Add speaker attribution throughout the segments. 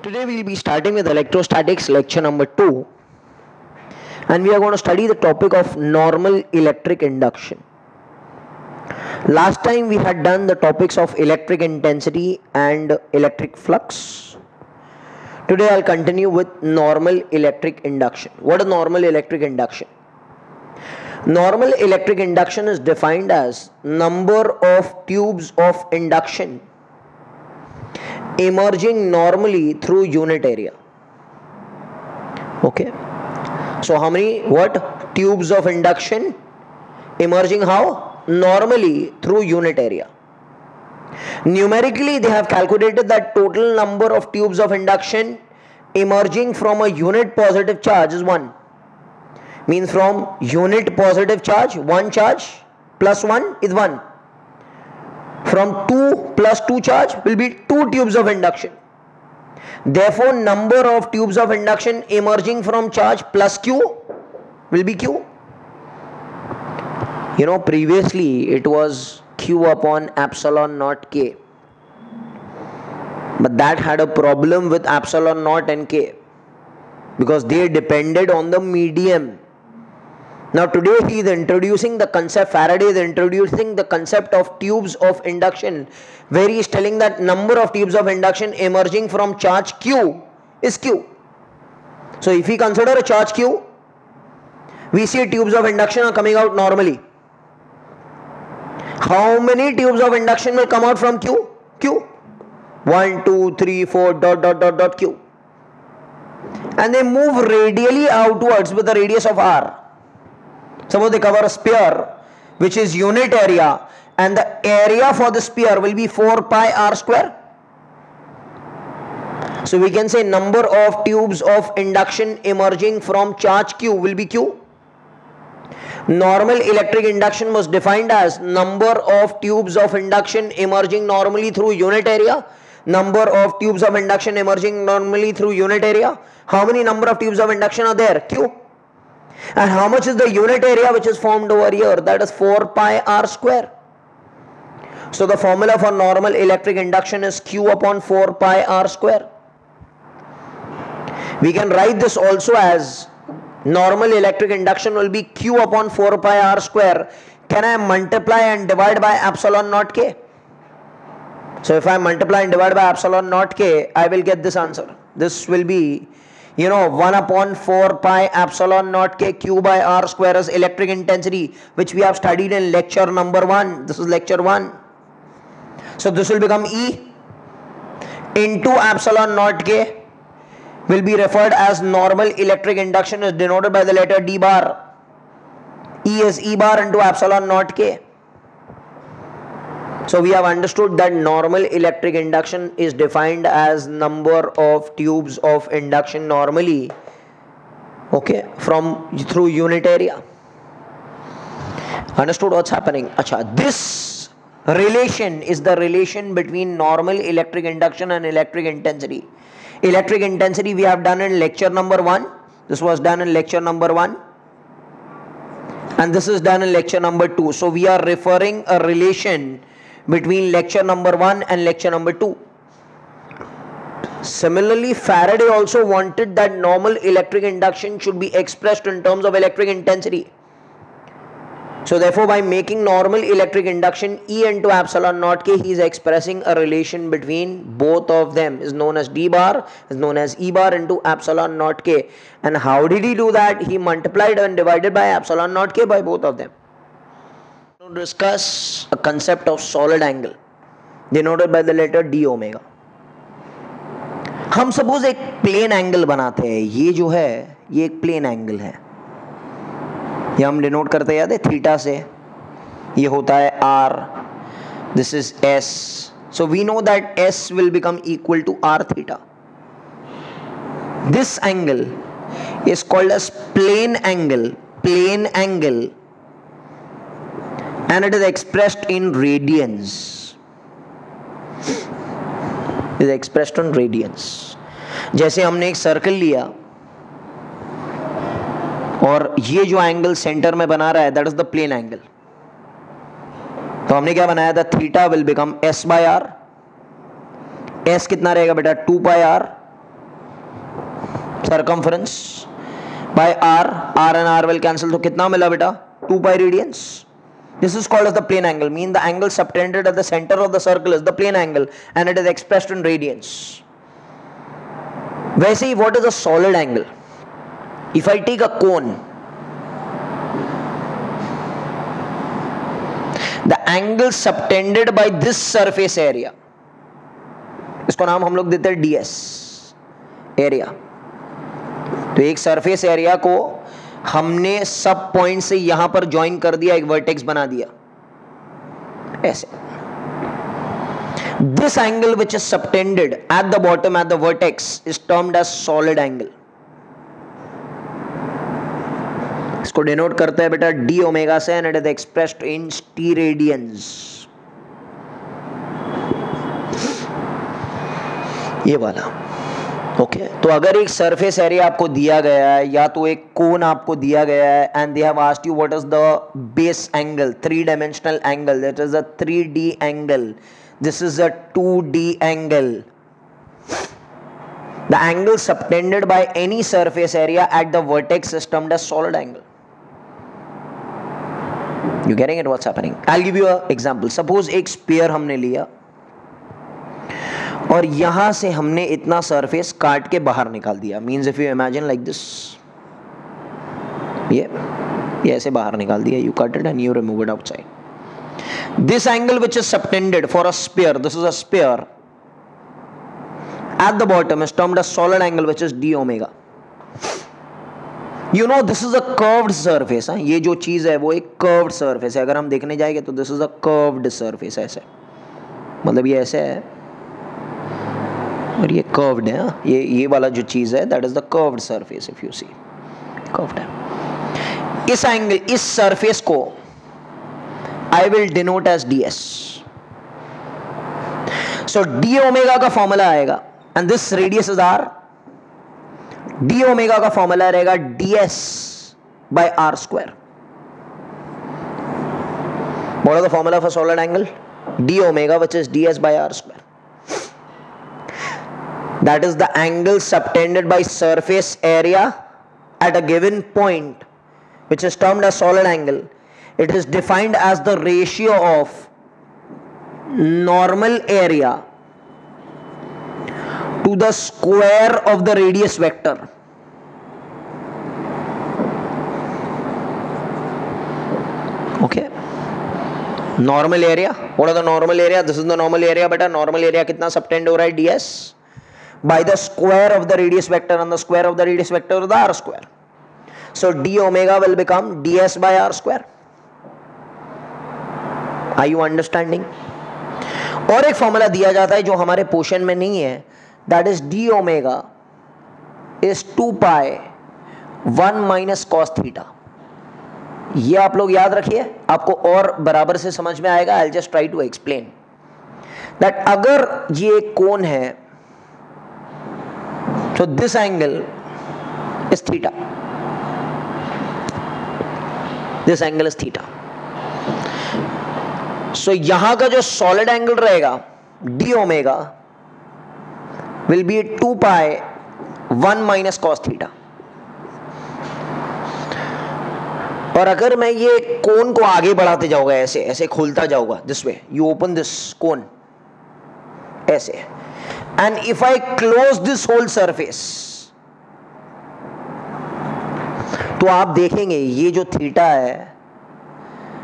Speaker 1: Today we will be starting with electrostatics lecture number 2, and we are going to study the topic of normal electric induction. Last time we had done the topics of electric intensity and electric flux. Today I'll continue with normal electric induction. What is normal electric induction? Normal electric induction is defined as number of tubes of induction emerging normally through unit area. Okay, so how many tubes of induction emerging how? Normally through unit area. Numerically they have calculated that total number of tubes of induction emerging from a unit positive charge is 1. Means from unit positive charge, 1 charge plus 1 is 1. From 2 plus 2 charge will be 2 tubes of induction. Therefore, number of tubes of induction emerging from charge plus Q will be Q. Previously it was Q upon epsilon naught K. But that had a problem with epsilon naught and K because they depended on the medium. Now today he is introducing the concept, Faraday is introducing the concept of tubes of induction, where he is telling that number of tubes of induction emerging from charge Q is Q. So if we consider a charge Q, we see tubes of induction are coming out normally. How many tubes of induction will come out from Q? Q. 1, 2, 3, 4, dot, Q. And they move radially outwards with a radius of R. Suppose they cover a sphere which is unit area, and the area for the sphere will be 4 pi r square. So we can say number of tubes of induction emerging from charge Q will be Q. Normal electric induction was defined as number of tubes of induction emerging normally through unit area. Number of tubes of induction emerging normally through unit area. How many number of tubes of induction are there? Q. And how much is the unit area which is formed over here? That is 4 pi r square. So the formula for normal electric induction is Q upon 4 pi r square. We can write this also as normal electric induction will be Q upon 4 pi r square. Can I multiply and divide by epsilon naught K? So if I multiply and divide by epsilon naught K, I will get this answer. This will be 1 upon 4 pi epsilon naught K Q by R square is electric intensity, which we have studied in lecture number 1. This is lecture 1. So this will become E into epsilon naught K will be referred as normal electric induction, is denoted by the letter D bar. E is E bar into epsilon naught K. So we have understood that normal electric induction is defined as number of tubes of induction normally, okay, through unit area. Understood what's happening? Acha, this relation is the relation between normal electric induction and electric intensity. Electric intensity we have done in lecture number 1. This was done in lecture number 1. And this is done in lecture number 2. So we are referring a relation between lecture number 1 and lecture number 2. Similarly, Faraday also wanted that normal electric induction should be expressed in terms of electric intensity. So therefore, by making normal electric induction E into epsilon naught K, he is expressing a relation between both of them, is known as D bar, is known as E bar into epsilon naught K. And how did he do that? He multiplied and divided by epsilon naught K by both of them. To discuss a concept of solid angle denoted by the letter d omega. हम suppose एक plane angle बनाते हैं. ये जो है ये एक plane angle है. ये हम डिनोट करते हैं, याद है, थीटा से. ये होता है r. This is s. So we know that s will become equal to r theta. This angle is called as plane angle. Plane angle. And it is expressed in radians. It is expressed in radians. जैसे हमने एक circle लिया और ये जो angle centre में बना रहा है, that is the plane angle. तो हमने क्या बनाया था? Theta will become s by r. s कितना रहेगा बेटा? 2 पाई r. circumference by r, r and r will cancel, तो कितना मिला बेटा 2 pi radians. This is called as the plane angle, mean the angle subtended at the center of the circle is the plane angle and it is expressed in radians. वैसे ही what is a solid angle? If I take a cone, the angle subtended by this surface area, इसको नाम हम लोग देते हैं ds area. तो एक surface area को हमने सब पॉइंट से यहां पर ज्वाइन कर दिया, एक वर्टेक्स बना दिया ऐसे. This angle which is subtended at the bottom at the vertex is termed as solid angle. इसको डिनोट करते हैं बेटा डी ओमेगा से and it is expressed in steradians. ये वाला ओके. तो अगर एक सरफेस एरिया आपको दिया गया है या तो एक कोन आपको दिया गया है and they have asked you what is the base angle, 3 dimensional angle, that is a 3D angle, this is a 2D angle. The angle subtended by any surface area at the vertex is termed as solid angle. You getting it what's happening? I'll give you an example. Suppose एक sphere हमने लिया और यहां से हमने इतना surface काट के बाहर निकाल दिया. Means if you imagine like this, ये ऐसे बाहर निकाल दिया, you cut it and you remove it outside. This angle which is subtended for a sphere, this is a sphere, eight the bottom is termed a solid angle which is D omega. You know this is a curved surface. ये जो चीज है वो एक curved surface है. अगर हम देखने जाएंगे तो this is a curved surface, ऐसे मतलब ये ऐसे है और ये कर्व्ड है. ये वाला जो चीज है that is the curved surface. If you see curved है. इस एंगल, इस सरफेस को I will denote as ds. So d omega का फॉर्मूला आएगा and this radius is r. D omega का फॉर्मूला रहेगा ds by r square. What is the formula for solid angle? D omega, which is ds by r square. That is the angle subtended by surface area at a given point, which is termed as solid angle. It is defined as the ratio of normal area to the square of the radius vector. Okay. Normal area. What are the normal area? This is the normal area. Beta normal area कितना subtend हो रहा है? ds by the square of the radius vector, and the square of the radius vector is the r square. So d omega will become ds by r square. Are you understanding? और एक formula दिया जाता है जो हमारे portion में नहीं है, that is d omega is 2 pi 1 minus cos theta. ये आप लोग याद रखिए, आपको और बराबर से समझ में आएगा. I'll just try to explain that अगर ये एक कोन है, so this angle is theta. This angle is theta. So यहां का जो solid angle रहेगा d omega will be 2 pi 1 minus cos theta. और अगर मैं ये कोन को आगे बढ़ाते जाऊंगा, ऐसे ऐसे खोलता जाऊंगा, this way you open this cone ऐसे, and if I close this whole surface, तो आप देखेंगे ये जो थीटा है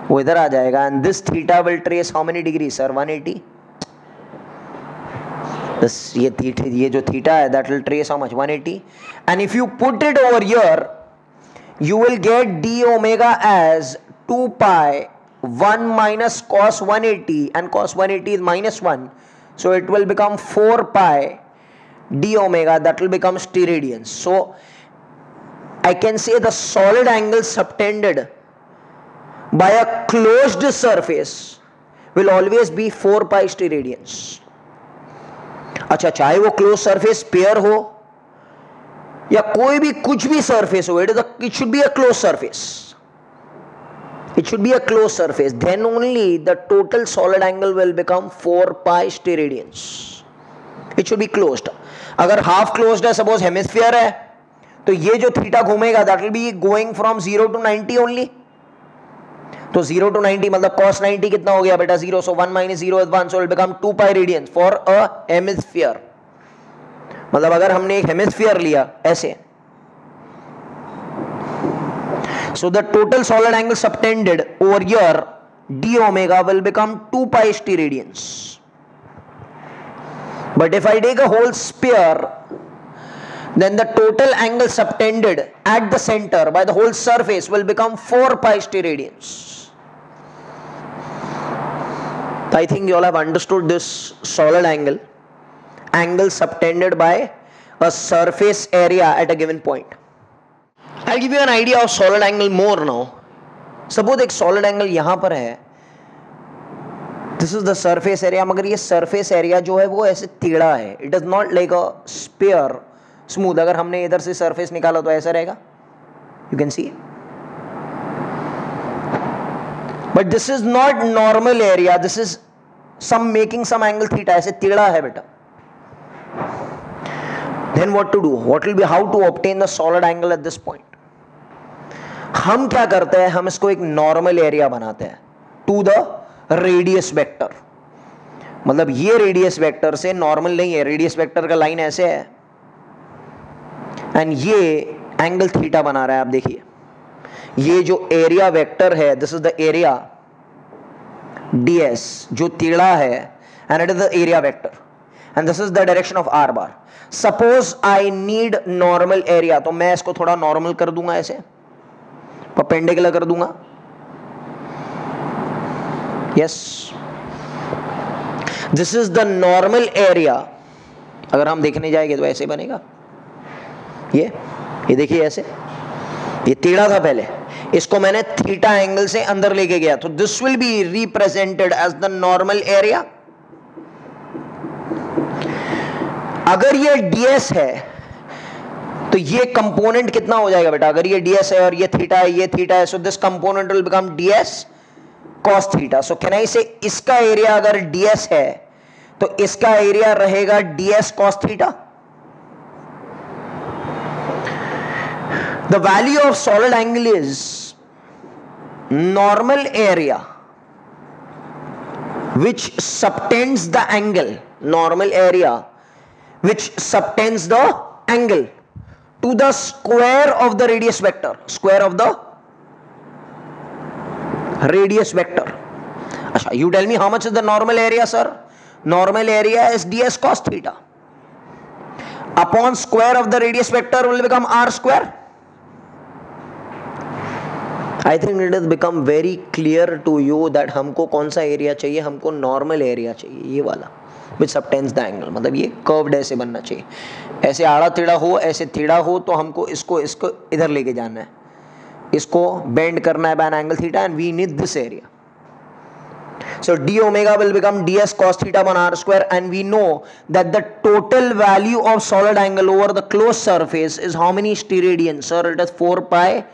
Speaker 1: वो इधर आ जाएगा, and this theta will trace how many degree sir? 180. This ये जो थीटा है that will trace how much? 180. And if you put it over here you will get d omega as 2 pi 1 minus cos 180, and cos 180 is minus 1, so it will become 4 pi d omega, that will become steradians. So I can say the solid angle subtended by a closed surface will always be 4 pi steradians. अच्छा, चाहे वो closed surface pair हो या कोई भी कुछ भी surface हो, it should be a closed surface. It should be a closed surface. Then only the total solid angle will become 4 pi steradians. It should be closed. अगर half closed है, suppose hemisphere है, तो ये जो theta घूमेगा that will be going from 0 to 90 only. तो 0 to 90 मतलब cos 90 कितना हो गया बेटा 0, सो 1 minus 0 is 1, so it will become 2 pi radians for a hemisphere। मतलब अगर हमने एक हेमिस्फीयर लिया ऐसे, so the total solid angle subtended over here d omega will become 2 pi st radians। But if I take a whole sphere, then the total angle subtended at the center by the whole surface will become 4 pi st radians। I think you all have understood this solid angle subtended by a surface area at a given point। I'll give you an idea of solid angle more now। Suppose एक solid angle यहां पर है, this is the surface area, मगर ये surface area जो है वो ऐसे टेढ़ा है, it is not like a sphere smooth। अगर हमने इधर से surface निकाला तो ऐसा रहेगा, you can see। But this is not normal area, this is some making some angle theta, ऐसे टेढ़ा है बेटा। Then what to do? What will be how to obtain the solid angle at this point? हम क्या करते हैं, हम इसको एक नॉर्मल एरिया बनाते हैं टू द रेडियस वेक्टर। मतलब ये रेडियस वेक्टर से नॉर्मल नहीं है, रेडियस वेक्टर का लाइन ऐसे है एंड ये एंगल थीटा बना रहा है। आप देखिए ये जो एरिया वेक्टर है, this is the area ds जो टेढ़ा है and it is the area vector and this is the direction of r bar. Suppose I need normal area, तो मैं इसको थोड़ा नॉर्मल कर दूंगा, ऐसे परपेंडिकुलर कर दूंगा। Yes, this is the normal area. अगर हम देखने जाएंगे तो ऐसे बनेगा, ये देखिए ऐसे, ये टेढ़ा था पहले, इसको मैंने थीटा एंगल से अंदर लेके गया, तो this will be represented as the normal area. अगर ये ds है तो ये कंपोनेंट कितना हो जाएगा बेटा, अगर ये ds है और ये थीटा है, ये थीटा है, so this component will become ds cos theta. So can I से इसका एरिया अगर ds है तो इसका एरिया रहेगा ds cos theta. The value of solid angle is normal area which subtends the angle, normal area which subtends the angle to the square of the radius vector, square of the radius vector। अच्छा, you tell me how much is the normal area, sir? Normal area is ds cos theta upon square of the radius vector will become r square। I think it has become very clear to you that हमको कौन सा area चाहिए, हमको normal area चाहिए, ये वाला which subtends the angle। मतलब ये कर्व्ड ऐसे बनना चाहिए, ऐसे आड़ा टेढ़ा हो, ऐसे टेढ़ा हो, तो हमको इसको इधर लेके जाना है, इसको बेंड करना है by an angle theta and we need this area। So d omega will become ds cos theta upon r square and we know that the total value of solid angle over the closed surface is how many steradians? Sir, it is 4 pi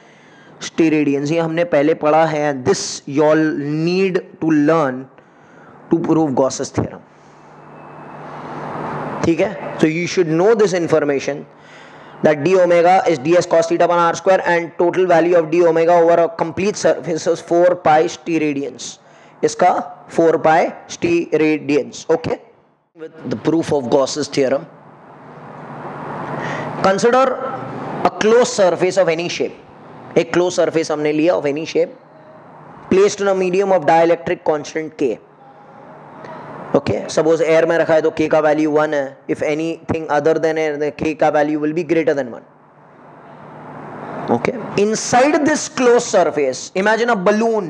Speaker 1: steradians। ये हमने पहले पढ़ा है। This you all need to learn to prove Gauss's theorem। ठीक है, so you should know this information that d omega is ds cos theta upon r square and total value of d omega over a complete surface is 4 pi steradians। इसका 4 pi steradians। okay, with the proof of Gauss's theorem, consider a closed surface of any shape। एक closed surface हमने लिया of any shape placed in a medium of dielectric constant k। okay, suppose air में रखा है तो k का value 1 है, if anything other than air the k का value will be greater than 1। okay, inside this closed surface imagine a balloon।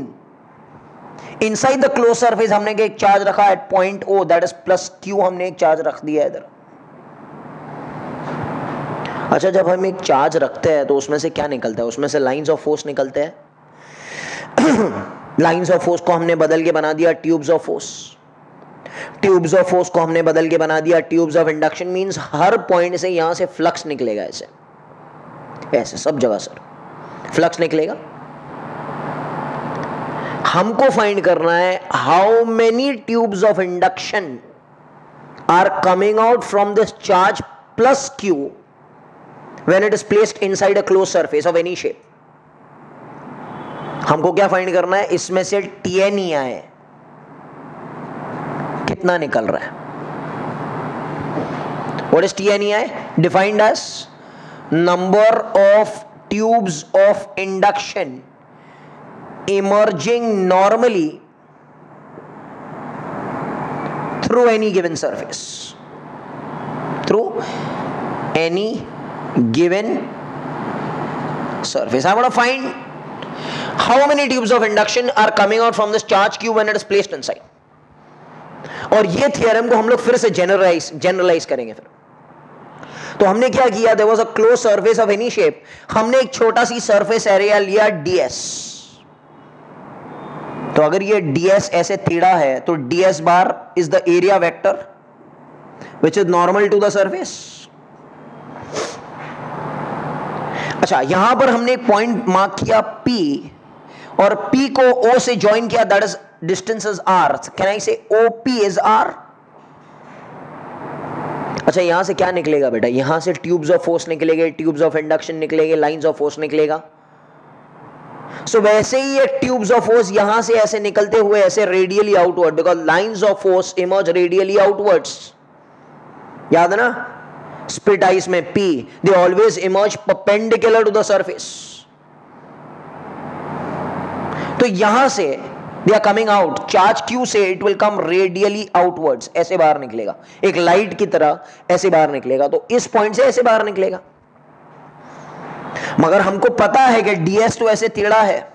Speaker 1: inside the closed surface हमने एक charge रखा at point O, that is plus q, हमने एक charge रख दिया इधर। अच्छा, जब हम एक चार्ज रखते हैं तो उसमें से क्या निकलता है, उसमें से लाइंस ऑफ फोर्स निकलते हैं। लाइंस ऑफ फोर्स को हमने बदल के बना दिया tubes of force, tubes of force को हमने बदल के बना दिया tubes of induction. Means her point से यहां से फ्लक्स निकलेगा, ऐसे ऐसे सब जगह सर फ्लक्स निकलेगा। हमको फाइंड करना है how many tubes of induction are coming out from this charge plus Q when it is placed inside a closed surface of any shape. हमको क्या फाइंड करना है, इसमें से TNEI कितना निकल रहा है. What is TNEI? Defined as number of tubes of induction emerging normally through any given surface. Through any given surface. I want to find how many tubes of induction are coming out from this charge Q when it is placed inside. और ये theorem को हम लोग फिर से generalise करेंगे. फिर तो हमने क्या किया, there was a close surface of any shape. हमने एक छोटा सी सरफेस एरिया लिया ds. तो अगर ये ds ऐसे टेढ़ा है तो ds bar is the area vector which is normal to the surface. अच्छा, यहां पर हमने एक पॉइंट मार्क किया P और P को O से ज्वाइन किया, that is distance is R. Can I say OP is R? अच्छा, यहां से क्या निकलेगा बेटा, यहां से ट्यूब्स ऑफ फोर्स निकलेंगे, ट्यूब्स ऑफ इंडक्शन निकलेंगे, लाइंस ऑफ फोर्स निकलेगा. सो वैसे ही ये ट्यूब्स ऑफ फोर्स यहां से ऐसे निकलते हुए ऐसे radially outward, because lines of force emerge radially outwards. याद है ना स्प्लिट आइस में P, they always emerge perpendicular to the surface. तो यहां से they are coming out, charge Q से it will come radially outwards, ऐसे बाहर निकलेगा, एक लाइट की तरह ऐसे बाहर निकलेगा. तो इस पॉइंट से ऐसे बाहर निकलेगा. मगर हमको पता है कि ds तो ऐसे टेढ़ा है,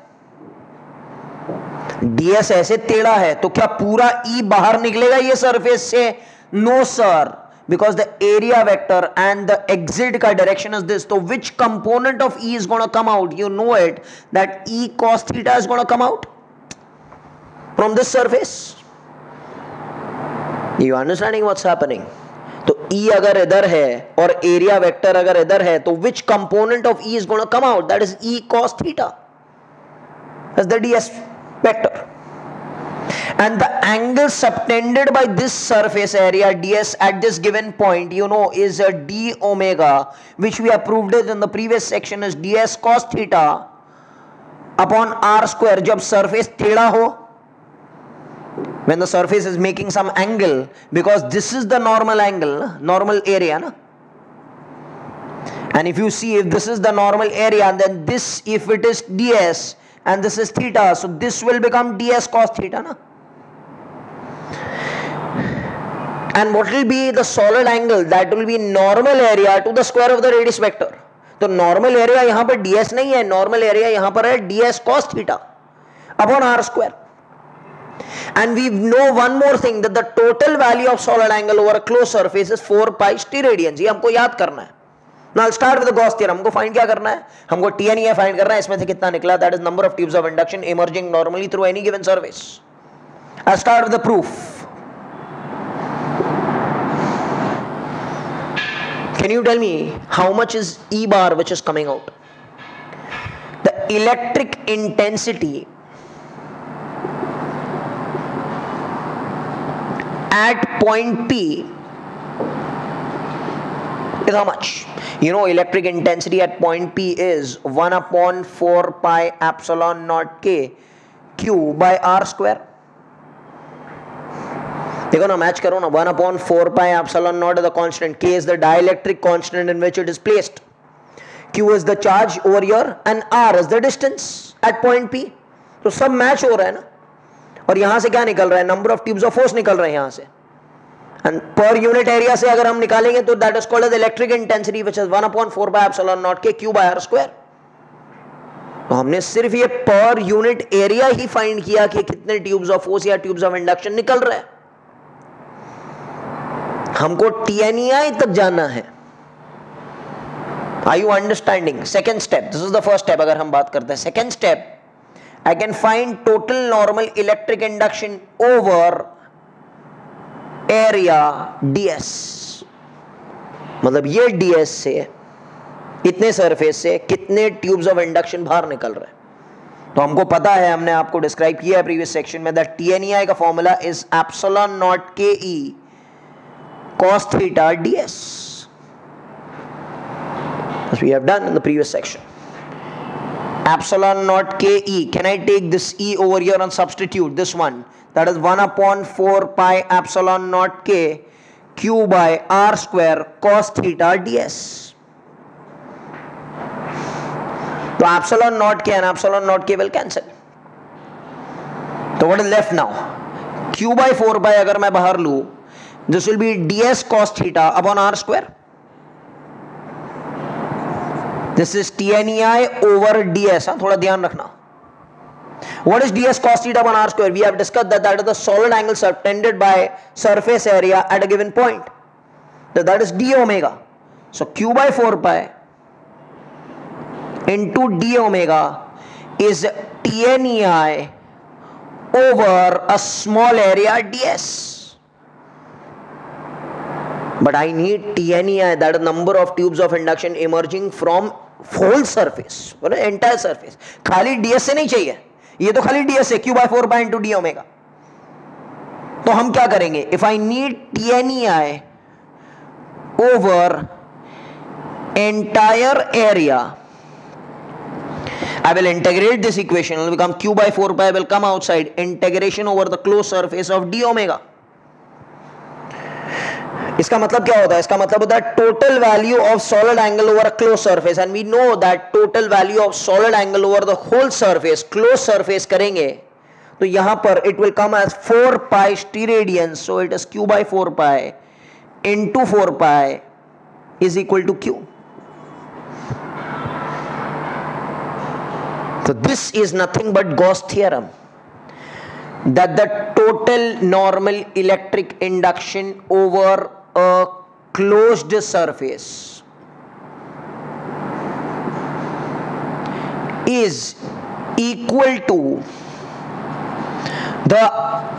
Speaker 1: ds ऐसे टेढ़ा है, तो क्या पूरा E बाहर निकलेगा ये सरफेस से? No sir, because the area vector and the exit का direction is this. So which component of E is going to come out? You know it, that E cos theta is going to come out from this surface. You understanding what's happening? तो E अगर इधर है और area vector अगर इधर है, तो which component of E is going to come out? That is E cos theta. That's the ds vector. And the angle subtended by this surface area ds at this given point, you know, is a d omega, which we have proved it in the previous section, is ds cos theta upon r square. जब surface टेढ़ा हो, when the surface is making some angle, because this is the normal angle, normal area, na? And if you see, if this is the normal area, then this, if it is ds and this is theta, so this will become ds cos theta, na? And what will be the solid angle? That will be normal area to the square of the radius vector. तो normal area यहाँ पर ds नहीं है, normal area यहाँ पर है ds cos theta upon r square. And we know one more thing, that the total value of solid angle over a closed surface is 4 pi steradians. ये हमको याद करना है. Now I'll start with the Gauss theorem. हमको find क्या करना है? हमको TNEI find करना है. इसमें से कितना निकला? That is number of tubes of induction emerging normally through any given surface. I'll start with the proof. Can you tell me how much is E bar which is coming out? The electric intensity at point P is how much? You know, electric intensity at point P is 1 upon 4 pi epsilon naught K Q by R square. देखो ना, match करो ना. 1 upon 4 pi epsilon naught is the constant, K is the dielectric constant in which it is placed, Q is the charge over here, and R is the distance at point P. तो सब match हो रहा है ना. और यहां से क्या निकल रहा है? Number of tubes of force निकल रहे हैं यहां से. एंड पर यूनिट एरिया से अगर हम निकालेंगे तो that is called as electric intensity, which is 1 upon 4 pi epsilon naught K Q by R square. तो हमने सिर्फ ये पर यूनिट एरिया ही फाइंड किया कि कितने ट्यूब्स ऑफ फोर्स या ट्यूब्स ऑफ इंडक्शन निकल रहे हैं. हमको TNEI तक जाना है. Are you understanding? Second step. This is the first step. अगर हम बात करते हैं second step, I can find total normal electric induction over area ds. मतलब ये ds से इतने सरफेस से कितने ट्यूब्स ऑफ इंडक्शन बाहर निकल रहे हैं. तो हमको पता है, हमने आपको डिस्क्राइब किया है प्रीवियस सेक्शन में, दैट TNEI का formula is epsilon not KE cos theta ds. as we have done in the previous section. Epsilon naught k e. Can I take this e over here and substitute this one? That is 1 upon 4 pi epsilon naught k q by r square cos theta ds. So epsilon naught k and epsilon naught k will cancel. So what is left now? Q by 4 pi अगर मैं बाहर लूँ, this will be ds cos theta upon r square. This is TNEI over ds. थोड़ा ध्यान रखना. What is ds cos theta upon r square? We have discussed that is the solid angle subtended by surface area at a given point. So that is d omega. So q by 4 pi into d omega is TNEI over a small area ds. But I need TNEI, that is number of tubes of induction emerging from whole surface, entire surface. खाली ds से नहीं चाहिए, ये तो खाली ds है, q by 4 pi into d omega. तो हम क्या करेंगे? If I need TNEI over entire area, I will integrate this equation. It will become q by 4 pi will come outside. Integration over the closed surface of d omega. इसका मतलब क्या होता है? इसका मतलब होता है total value of solid angle over a closed surface, and we know that total value of solid angle over the whole surface, closed surface करेंगे तो यहां पर it will come as 4 pi steradians. So it is q by 4 pi into 4 pi is equal to q. So this is nothing but Gauss theorem, that the total normal electric induction over a closed surface is equal to the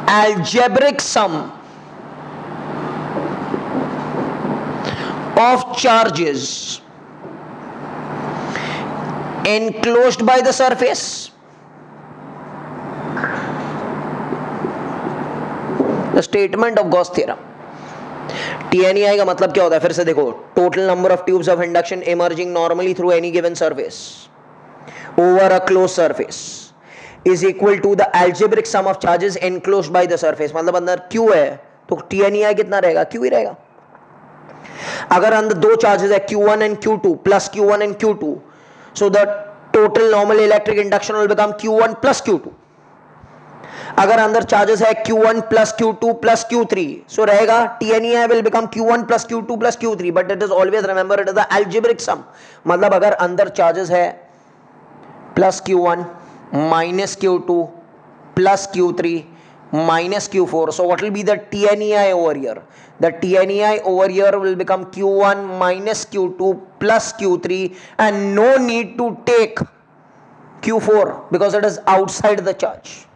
Speaker 1: algebraic sum of charges enclosed by the surface. The statement of Gauss theorem. TNEI का मतलब क्या होता है? फिर से देखो, total number of tubes of induction emerging normally through any given surface over a closed surface is equal to the algebraic sum of charges enclosed by the surface. मतलब अंदर Q है तो TNEI कितना रहेगा? Q ही रहेगा. अगर अंदर दो चार्जेस है Q1 and Q2 plus Q1 and Q2, so the total normal electric induction will become Q1 plus Q2. अगर अंदर चार्जेस है Q1 plus Q2 plus Q3, so रहेगा TNEI will become Q1 plus Q2 plus Q3, but it is always, remember, it is the algebraic sum. मतलब अगर अंदर charges है plus Q1 minus Q2 plus Q3 minus Q4, so what will be the TNEI over here? The TNEI over here will become Q1 minus Q2 plus Q3, and no need to take Q4 because it is outside the charge.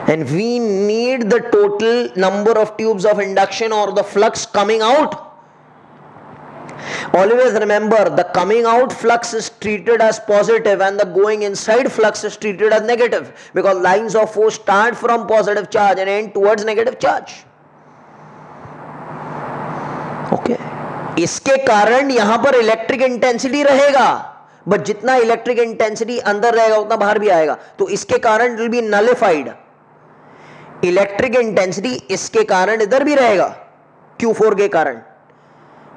Speaker 1: And we need the total number of tubes of induction or the flux coming out. Always remember, the coming out flux is treated as positive and the going inside flux is treated as negative, because lines of force start from positive charge and end towards negative charge. Okay. इसके कारण यहां पर electric intensity रहेगा, but जितना electric intensity अंदर रहेगा उतना बाहर भी आएगा, तो इसके कारण will be nullified. Electric intensity इसके कारण इधर भी रहेगा Q4 के कारण,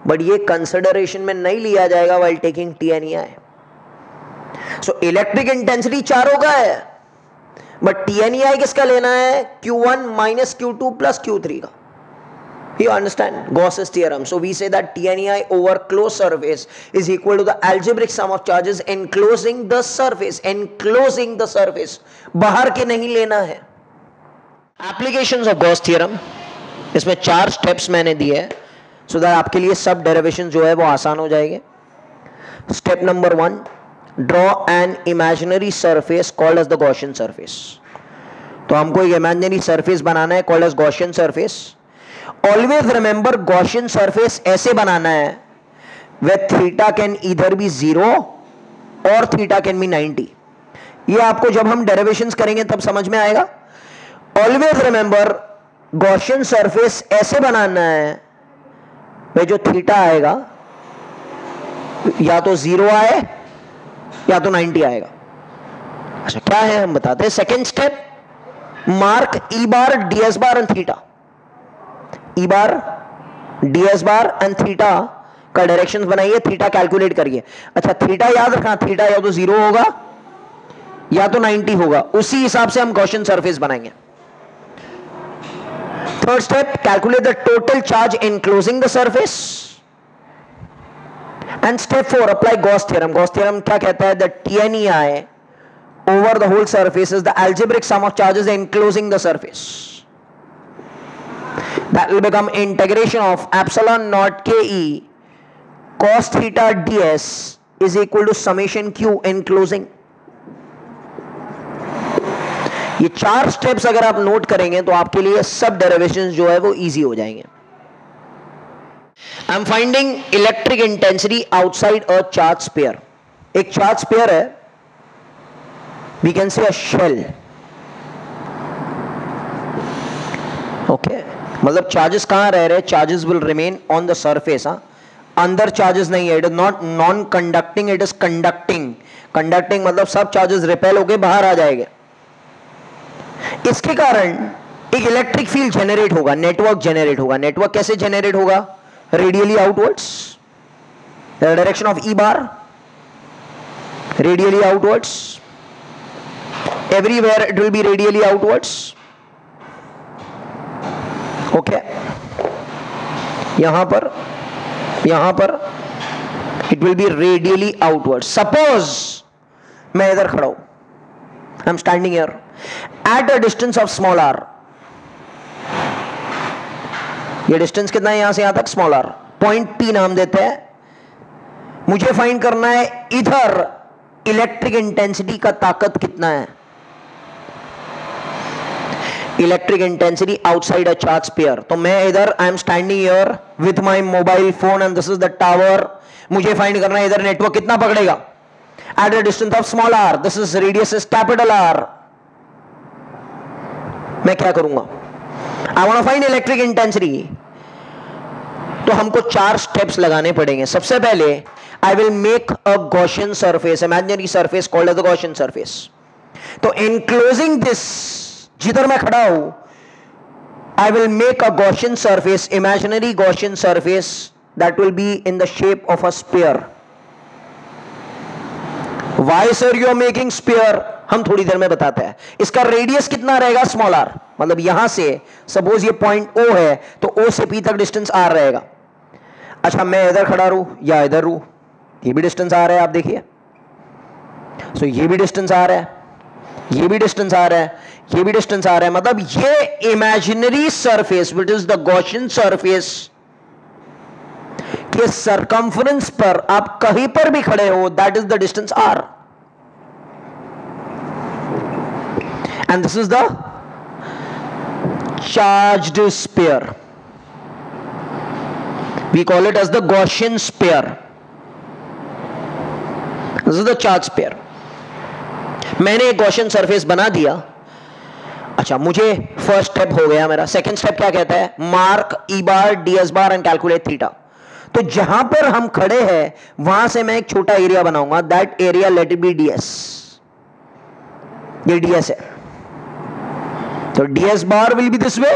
Speaker 1: बट ये कंसिडरेशन में नहीं लिया जाएगा while taking TNEI. So electric intensity चारों का है, बट TNEI किसका लेना है? Q1 minus Q2 plus Q3 का. You understand Gauss's theorem? So we say that TNEI over closed surface is equal to the algebraic sum of charges enclosing the surface. Enclosing the surface, बाहर के नहीं लेना है. Applications of Gauss theorem, इसमें 4 steps मैंने दिए हैं so that आपके लिए सब डेरिवेशन जो है वो आसान हो जाएंगे. Step number 1, draw an imaginary surface called as the Gaussian surface. तो हमको एक imaginary surface बनाना है called as Gaussian surface. Always remember, Gaussian surface ऐसे बनाना है where theta can either be 0 or theta can be 90. ये आपको जब हम डेरिवेशंस करेंगे तब समझ में आएगा. Always remember, Gaussian surface ऐसे बनाना है वे जो थीटा आएगा या तो 0 आए या तो 90 आएगा। अच्छा क्या है हम बताते हैं। Second step, mark E bar D S bar and theta. E bar D S bar and theta का डायरेक्शन बनाइए, थीटा कैलकुलेट करिए। अच्छा थीटा याद रखना, थीटा या तो 0 होगा या तो 90 होगा, उसी हिसाब से हम गॉसियन सरफेस बनाएंगे। Third step, calculate the total charge enclosing the surface. And step 4, apply Gauss theorem. Gauss theorem क्या कहता है? The TNEI over the whole surface is the algebraic sum of charges enclosing the surface. That will become integration of epsilon naught KE cos theta ds is equal to summation Q enclosing. ये 4 steps अगर आप note करेंगे तो आपके लिए सब derivations जो है वो इजी हो जाएंगे। I am finding electric intensity outside a charge sphere. एक चार्ज स्फीयर है, we can say a shell, okay, मतलब चार्जेस कहां रह रहे हैं? Charges will remain on the surface. अंदर चार्जेस नहीं है, it is not non conducting, it is conducting. Conducting मतलब सब चार्जेस रिपेल होके बाहर आ जाएंगे। इसके कारण एक इलेक्ट्रिक फील्ड जनरेट होगा, नेटवर्क जनरेट होगा। नेटवर्क कैसे जनरेट होगा? Radially outwards, direction of E bar, radially outwards, everywhere it will be radially outwards, okay, यहां पर it will be radially outwards। suppose मैं इधर खड़ा हूं, I am standing here at a distance of small r। ये distance कितना है? यहां से यहां तक स्मॉल r, पॉइंट P नाम देते हैं। मुझे फाइंड करना है इधर इलेक्ट्रिक इंटेंसिटी का ताकत कितना है। Electric intensity outside a charge sphere. तो मैं इधर I am standing here with my mobile phone and this is the tower. मुझे फाइंड करना है इधर नेटवर्क कितना पकड़ेगा at a distance of small r, this is radius is capital R। मैं क्या करूंगा? I want to find electric intensity. तो हमको 4 स्टेप्स लगाने पड़ेंगे। सबसे पहले I will make a Gaussian surface, imaginary surface called as the Gaussian surface. तो एनक्लोजिंग दिस, जिधर मैं खड़ा हूं, I will make a Gaussian surface, imaginary Gaussian surface that will be in the shape of a sphere. Why sir you are making sphere? हम थोड़ी देर में बताते हैं। इसका रेडियस कितना रहेगा? स्मॉल r, मतलब यहां से सपोज ये पॉइंट O है तो O से P तक डिस्टेंस r रहेगा। अच्छा मैं इधर खड़ा रहूं या इधर रहूं, ये भी डिस्टेंस आ रहा है, आप देखिए। सो ये भी डिस्टेंस आ रहा है, ये भी डिस्टेंस आ रहा है, ये भी डिस्टेंस आ रहा है। मतलब ये imaginary surface which is the Gaussian surface के सरकमफ्रेंस पर आप कहीं पर भी खड़े हो, that is the distance r, and this is the charged sphere. We call it as the Gaussian sphere. This is the charge sphere. मैंने एक गॉसियन सरफेस बना दिया। अच्छा मुझे फर्स्ट स्टेप हो गया मेरा। सेकंड स्टेप क्या कहता है? Mark E bar D S bar and calculate theta. तो जहां पर हम खड़े हैं वहां से मैं एक छोटा एरिया बनाऊंगा, that area let it be ds। ये ds है, तो ds bar will B this way.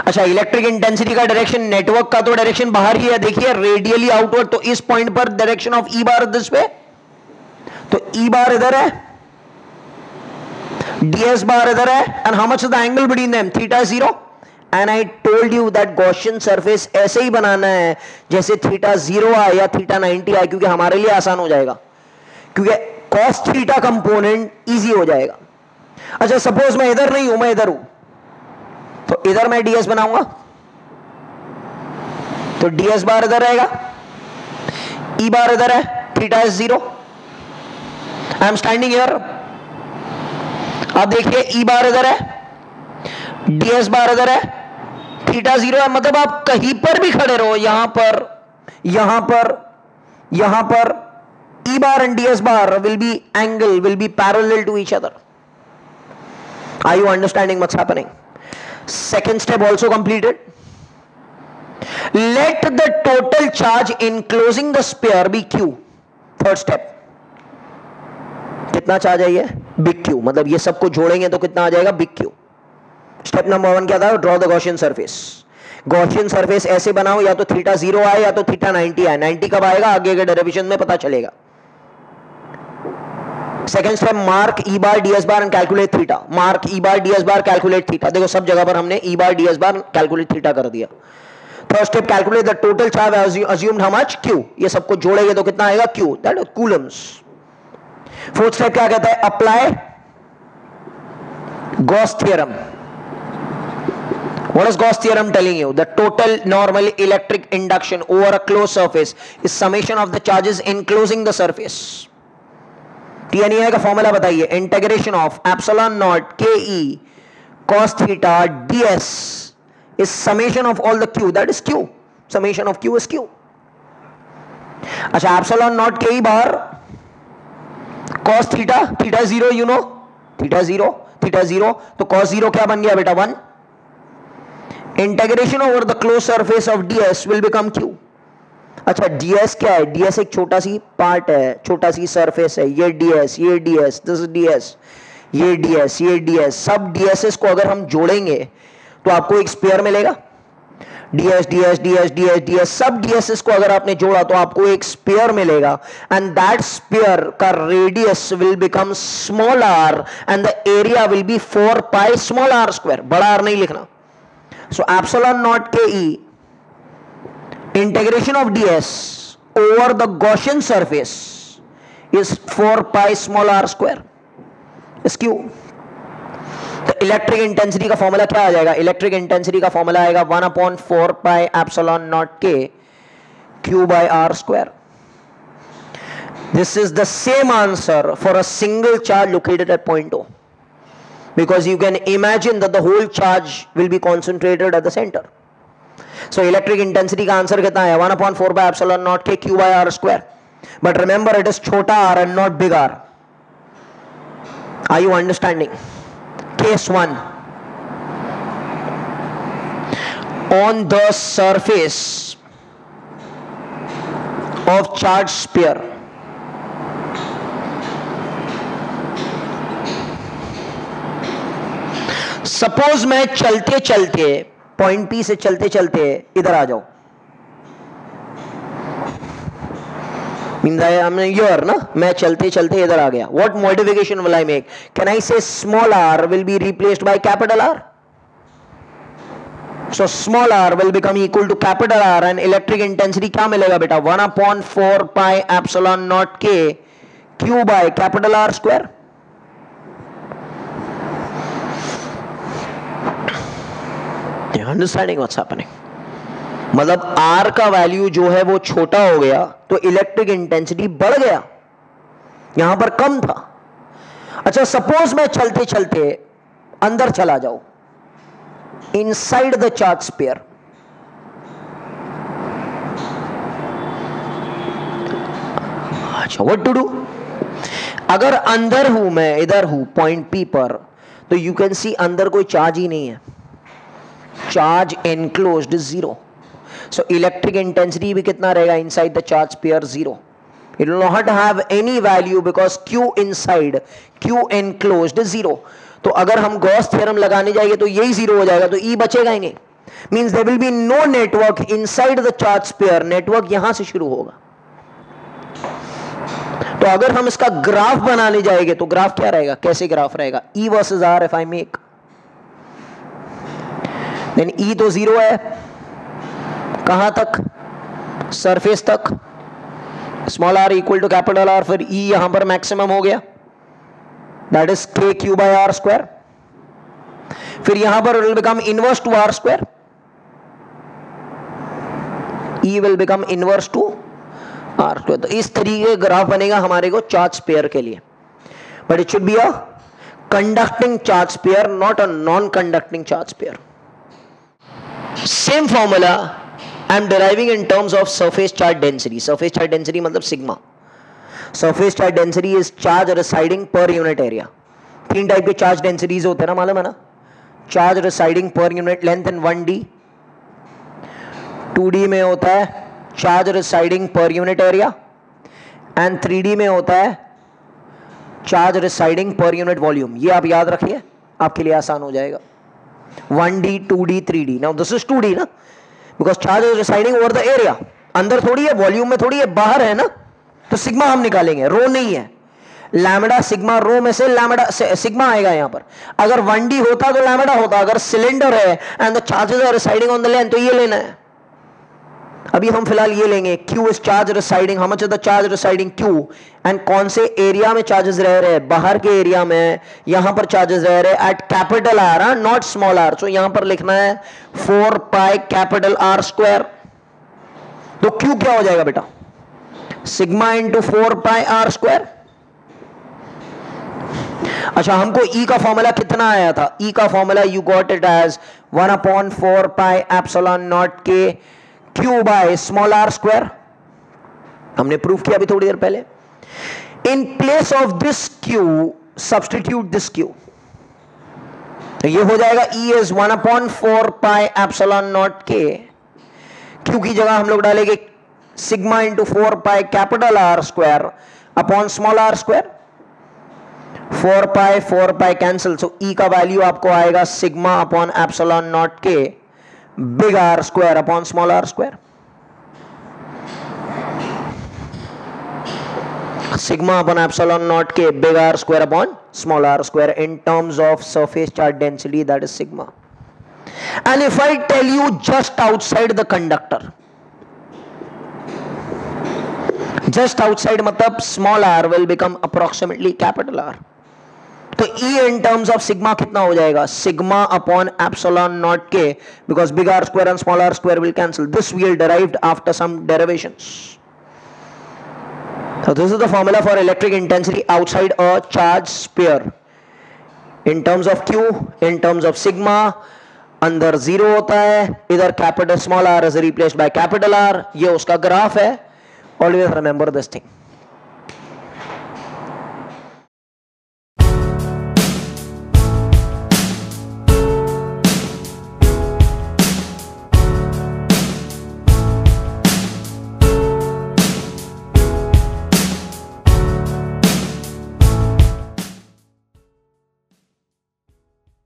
Speaker 1: अच्छा इलेक्ट्रिक इंटेंसिटी का डायरेक्शन, नेटवर्क का तो डायरेक्शन बाहर ही है, देखिए रेडियली आउटवर्ड। तो इस पॉइंट पर direction of E bar this way, तो ई बार इधर है, ds बार इधर है, and how much is the angle between them? Theta is 0। And I told you that Gaussian surface ऐसे ही बनाना है जैसे थीटा 0 आए या थीटा 90 आए, क्योंकि हमारे लिए आसान हो जाएगा, क्योंकि कॉस थीटा कंपोनेंट इजी हो जाएगा। अच्छा सपोज मैं इधर नहीं हूं, मैं इधर हूं, तो इधर मैं ds बनाऊंगा, तो ds बार इधर रहेगा, ई बार इधर है, theta is 0। I am standing here, आप देखिए ई बार इधर है, ds बार इधर है, थीटा 0 है। मतलब आप कहीं पर भी खड़े रहो, यहां पर, यहां पर, यहां पर, E bar and ds bar will be angle, will be parallel to each other. Are you understanding what's happening? Second step also completed. Let the total charge enclosing the sphere be Q. Third step, कितना charge है ये? Big Q. मतलब ये सबको जोड़ेंगे तो कितना आ जाएगा? Big Q. स्टेप नंबर 1 क्या था? Draw the Gaussian surface. Gaussian surface ऐसे बनाओ, या तो थीटा 0 आए या तो थीटा 90 आए. 90 कब आएगा? आगे के डेरिवेशन में पता चलेगा. Second step, mark E bar D S bar and calculate theta. Mark E bar D S bar, calculate theta. देखो सब जगह पर हमने ई बार D S bar calculate theta कर दिया. Third step, calculate the total charge assumed how much? Q. ये सबको जोड़ेंगे तो कितना आएगा? Q. That is Coulomb's. Fourth step क्या कहता है? Apply Gauss theorem. What is Gauss theorem telling you? The total normal electric induction over a closed surface is summation of the charges enclosing the surface. TNEI का formula बताइए. Integration of epsilon naught के ई cos theta ds is summation of all the Q. That is Q. Summation of Q is Q. अच्छा, epsilon naught के ई बार cos theta, theta 0 you know, theta 0, तो cos 0 क्या बन गया बेटा? 1. Integration over the close surface of ds will become Q. अच्छा, ds क्या है? ds एक छोटा सी पार्ट है, छोटा सी सरफेस है. ये ds, ये ds, दिस ds, ये ds, ये ds, सब ds's को अगर हम जोड़ेंगे तो आपको एक स्फीयर मिलेगा. ds ds ds ds ds, सब ds's को अगर आपने जोड़ा तो आपको एक स्फीयर मिलेगा. एंड दैट स्फीयर का radius will become small r and the area will be 4 pi small r square. बड़ा r नहीं लिखना. So epsilon naught Ke integration of ds over the Gaussian surface is 4 pi small r square is Q. तो electric intensity का formula क्या आ जाएगा? Electric intensity का formula आएगा 1/4 pi epsilon naught K Q by r square. This is the same answer for a single charge located at point O. Because you can imagine that the whole charge will be concentrated at the center. So electric intensity का answer कितना है? 1/4 by epsilon naught K Q by r square. But remember, it is छोटा r and not big r. Are you understanding? Case 1. On the surface of charged sphere, suppose मैं चलते चलते point P से चलते चलते इधर आ जाऊं. ना, मैं चलते चलते इधर आ गया. What modification will I make? Can I say small r will be replaced by capital R. So small r will become equal to capital R and electric intensity क्या मिलेगा बेटा? 1/4 pi epsilon naught K Q by capital R square. Understanding what's happening? मतलब R का value जो है वो छोटा हो गया तो इलेक्ट्रिक इंटेंसिटी बढ़ गया, यहां पर कम था. अच्छा, सपोज मैं चलते चलते अंदर चला जाऊं, इनसाइड द चार्ज स्फीयर. अच्छा, व्हाट टू डू? अगर अंदर हूं मैं, इधर हूं पॉइंट P पर, तो यू कैन सी अंदर कोई चार्ज ही नहीं है. Charge enclosed is 0. So electric intensity भी कितना रहेगा inside the charge sphere? 0. It will not have any value because Q inside, Q enclosed is 0. तो अगर हम गॉस थ्योरम लगाने जाएंगे तो यही 0 हो जाएगा, तो E बचेगा ही नहीं. Means there will be no network inside the charge sphere. Network यहां से शुरू होगा. तो अगर हम इसका ग्राफ बनाने जाएंगे तो ग्राफ क्या रहेगा? कैसे ग्राफ रहेगा? E versus R if I make. Then E तो 0 है, कहां तक? सरफेस तक. Small r equal to capital R, फिर E यहां पर मैक्सिमम हो गया, that is K Q by R square. फिर यहां पर will become inverse to R square. E will become inverse to R square. तो इस तरीके का ग्राफ बनेगा हमारे को चार्ज स्फीयर के लिए. But it should be a conducting charge sphere, not a non conducting charge sphere. Same formula I am deriving in terms of surface charge density. Surface charge density मतलब sigma. Surface charge density is charge residing per unit area. 3 type के charge densities होते हैं ना, मालूम है ना? Charge residing per unit length in 1D, 2D में होता है charge residing per unit area and 3D में होता है charge residing per unit volume. ये आप याद रखिए, आपके लिए आसान हो जाएगा। 1D 2D 3D। Now this is 2D ना, because charge is residing over the area. अंदर थोड़ी है, वॉल्यूम में थोड़ी है, बाहर है ना, तो सिग्मा हम निकालेंगे, रो नहीं है। लैम्बडा सिग्मा रो में से लैम्बडा सिग्मा आएगा यहां पर। अगर 1D होता तो लैम्बडा होता। अगर सिलेंडर है and the charges are residing on the length तो ये लेना है। अभी हम फिलहाल ये लेंगे, Q is charge residing, how much is the charge residing Q, and कौन से एरिया में चार्जेस रह रहे हैं, बाहर के एरिया में। यहां पर चार्जेस रह रहे हैं at capital R, not small r। So यहां पर लिखना है 4 पाई कैपिटल R स्क्वायर। तो Q क्या हो जाएगा बेटा, sigma into 4 pi R square. अच्छा, हमको E का फॉर्मूला कितना आया था? E का formula you got it as 1/4 pi epsilon naught के Q by small r square. हमने प्रूफ किया अभी थोड़ी देर पहले। In place of this Q substitute this Q, तो ये हो जाएगा E is 1/4 pi epsilon naught के। Q की जगह हम लोग डालेंगे sigma into 4 pi capital R square upon small r square. 4 pi cancel, so E का वैल्यू आपको आएगा सिग्मा अपॉन एप्सिलॉन नॉट के big R square upon small r square. Sigma upon epsilon naught के big R square upon small r square in terms of surface charge density, that is sigma. And if I tell you just outside the conductor, just outside मतलब स्मॉल r will become approximately capital R। तो E in terms of sigma कितना हो जाएगा, sigma upon epsilon naught के, because big R square and small r square will cancel. This we derived after some derivations. So this is the formula for electric intensity outside a charged sphere. In terms of Q, in terms of sigma, अंदर zero होता है, इधर capital small r is replaced by capital R। ये उसका graph है। Always remember this thing.